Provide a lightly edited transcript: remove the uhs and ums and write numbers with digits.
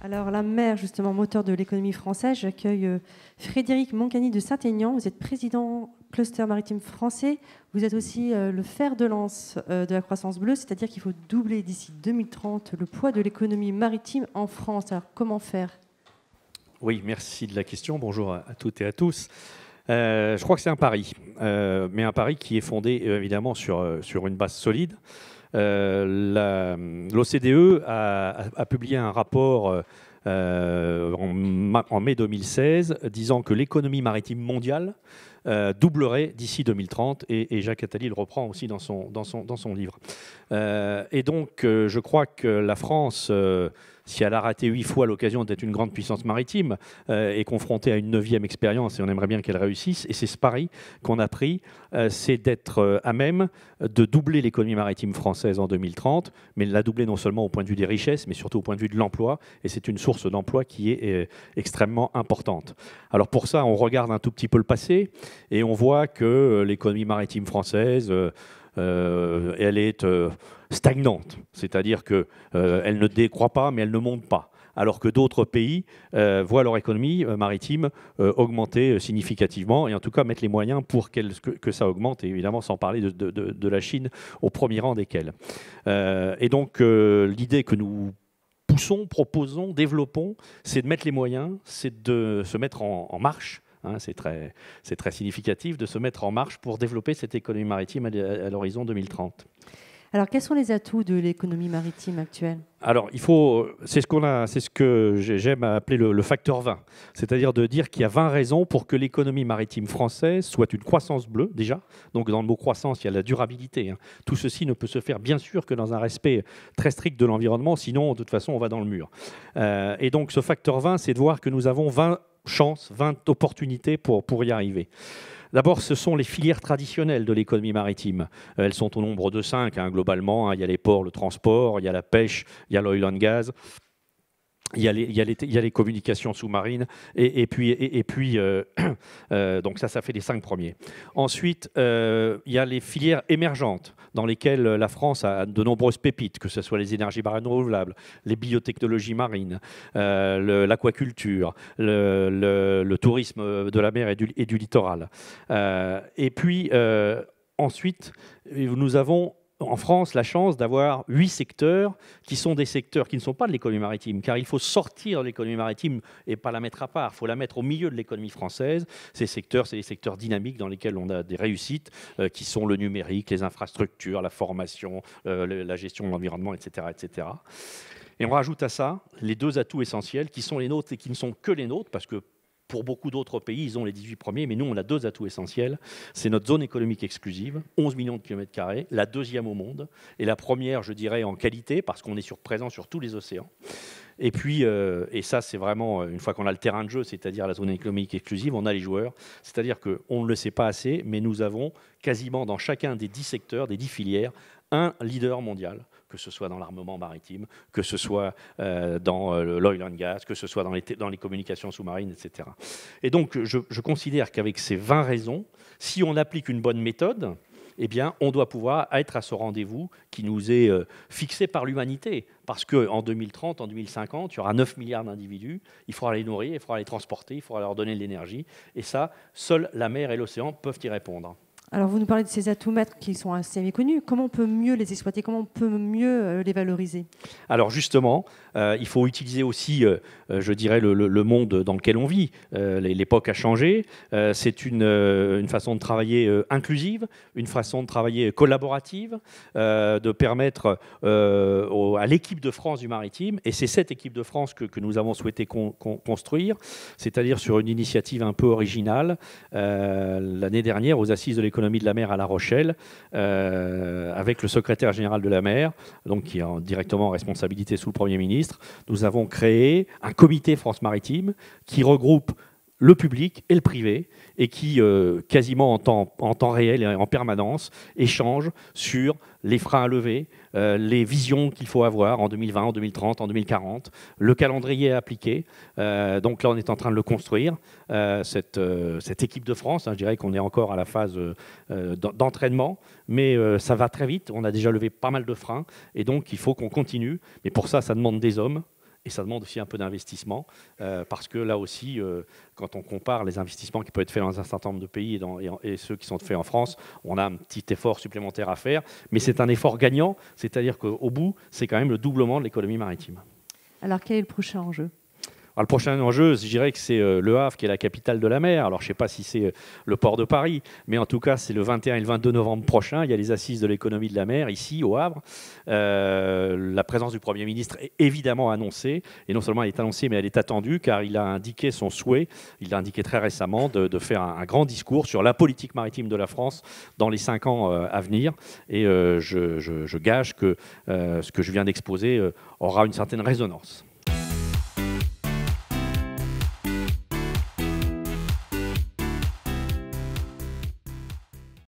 Alors la mer, justement, moteur de l'économie française, j'accueille Frédéric Moncani de Saint-Aignan. Vous êtes président cluster maritime français. Vous êtes aussi le fer de lance de la croissance bleue, c'est-à-dire qu'il faut doubler d'ici 2030 le poids de l'économie maritime en France. Alors comment faire? Oui, merci de la question. Bonjour à toutes et à tous. Je crois que c'est un pari, mais un pari qui est fondé évidemment sur une base solide. L'OCDE a publié un rapport en mai 2016 disant que l'économie maritime mondiale doublerait d'ici 2030, et Jacques Attali le reprend aussi dans son livre. Et donc, je crois que la France, si elle a raté 8 fois l'occasion d'être une grande puissance maritime, est confrontée à une 9e expérience, et on aimerait bien qu'elle réussisse. Et c'est ce pari qu'on a pris, c'est d'être à même de doubler l'économie maritime française en 2030, mais de la doubler non seulement au point de vue des richesses, mais surtout au point de vue de l'emploi. Et c'est une source d'emploi qui est extrêmement importante. Alors pour ça, on regarde un tout petit peu le passé, et on voit que l'économie maritime française, elle est stagnante, c'est-à-dire qu'elle ne décroît pas, mais elle ne monte pas, alors que d'autres pays voient leur économie maritime augmenter significativement, et en tout cas mettre les moyens pour que ça augmente, et évidemment sans parler de la Chine au premier rang desquels. Et donc l'idée que nous poussons, proposons, développons, c'est de mettre les moyens, c'est de se mettre en marche. C'est très significatif de se mettre en marche pour développer cette économie maritime à l'horizon 2030. Alors, quels sont les atouts de l'économie maritime actuelle? Alors, c'est ce que j'aime appeler le facteur 20, c'est-à-dire de dire qu'il y a 20 raisons pour que l'économie maritime française soit une croissance bleue, déjà. Donc, dans le mot croissance, il y a la durabilité. Tout ceci ne peut se faire, bien sûr, que dans un respect très strict de l'environnement, sinon, de toute façon, on va dans le mur. Et donc, ce facteur 20, c'est de voir que nous avons 20 chances, 20 opportunités pour y arriver. D'abord, ce sont les filières traditionnelles de l'économie maritime. Elles sont au nombre de 5, globalement. Il y a les ports, le transport, il y a la pêche, il y a l'oil and gas, il y a les communications sous-marines, et puis donc ça fait les 5 premiers. Ensuite, il y a les filières émergentes, dans lesquelles la France a de nombreuses pépites, que ce soit les énergies marines renouvelables, les biotechnologies marines, l'aquaculture, le tourisme de la mer et du littoral. Et puis, ensuite, nous avons en France la chance d'avoir 8 secteurs qui sont des secteurs qui ne sont pas de l'économie maritime, car il faut sortir de l'économie maritime et pas la mettre à part, il faut la mettre au milieu de l'économie française. Ces secteurs, c'est des secteurs dynamiques dans lesquels on a des réussites qui sont le numérique, les infrastructures, la formation, la gestion de l'environnement, etc., etc. Et on rajoute à ça les 2 atouts essentiels qui sont les nôtres et qui ne sont que les nôtres, parce que pour beaucoup d'autres pays, ils ont les 18 premiers, mais nous, on a 2 atouts essentiels. C'est notre zone économique exclusive, 11 millions de kilomètres carrés, la 2e au monde, et la première, je dirais, en qualité, parce qu'on est présent sur tous les océans. Et puis, et ça, c'est vraiment, une fois qu'on a le terrain de jeu, c'est-à-dire la zone économique exclusive, on a les joueurs. C'est-à-dire qu'on ne le sait pas assez, mais nous avons quasiment dans chacun des 10 secteurs, des 10 filières, un leader mondial, que ce soit dans l'armement maritime, que ce soit dans l'oil and gas, que ce soit dans les communications sous-marines, etc. Et donc, je considère qu'avec ces 20 raisons, si on applique une bonne méthode, eh bien, on doit pouvoir être à ce rendez-vous qui nous est fixé par l'humanité. Parce qu'en 2030, en 2050, il y aura 9 milliards d'individus, il faudra les nourrir, il faudra les transporter, il faudra leur donner de l'énergie. Et ça, seuls la mer et l'océan peuvent y répondre. Alors, vous nous parlez de ces atouts maîtres qui sont assez méconnus. Comment on peut mieux les exploiter? Comment on peut mieux les valoriser? Alors justement, il faut utiliser aussi, je dirais, le monde dans lequel on vit. L'époque a changé. C'est une façon de travailler inclusive, une façon de travailler collaborative, de permettre à l'équipe de France du maritime, et c'est cette équipe de France que nous avons souhaité construire, c'est-à-dire sur une initiative un peu originale, l'année dernière aux Assises de l'économie de la mer à La Rochelle, avec le secrétaire général de la mer, donc qui est directement en responsabilité sous le Premier ministre. Nous avons créé un comité France Maritime qui regroupe le public et le privé, et qui, quasiment en temps réel et en permanence, échange sur les freins à lever, les visions qu'il faut avoir en 2020, en 2030, en 2040, le calendrier à appliquer. Donc là, on est en train de le construire, cette équipe de France. Je dirais qu'on est encore à la phase d'entraînement, mais ça va très vite. On a déjà levé pas mal de freins, et donc il faut qu'on continue. Mais pour ça, ça demande des hommes et ça demande aussi un peu d'investissement, parce que là aussi, quand on compare les investissements qui peuvent être faits dans un certain nombre de pays et ceux qui sont faits en France, on a un petit effort supplémentaire à faire, mais c'est un effort gagnant, c'est-à-dire qu'au bout, c'est quand même le doublement de l'économie maritime. Alors, quel est le prochain enjeu ? Alors, le prochain enjeu, je dirais que c'est Le Havre, qui est la capitale de la mer. Alors, je ne sais pas si c'est le port de Paris, mais en tout cas, c'est le 21 et le 22 novembre prochain. Il y a les assises de l'économie de la mer, ici, au Havre. La présence du Premier ministre est évidemment annoncée. Et non seulement elle est annoncée, mais elle est attendue, car il a indiqué son souhait, il l'a indiqué très récemment, de faire un grand discours sur la politique maritime de la France dans les 5 ans à venir. Et je gage que ce que je viens d'exposer aura une certaine résonance.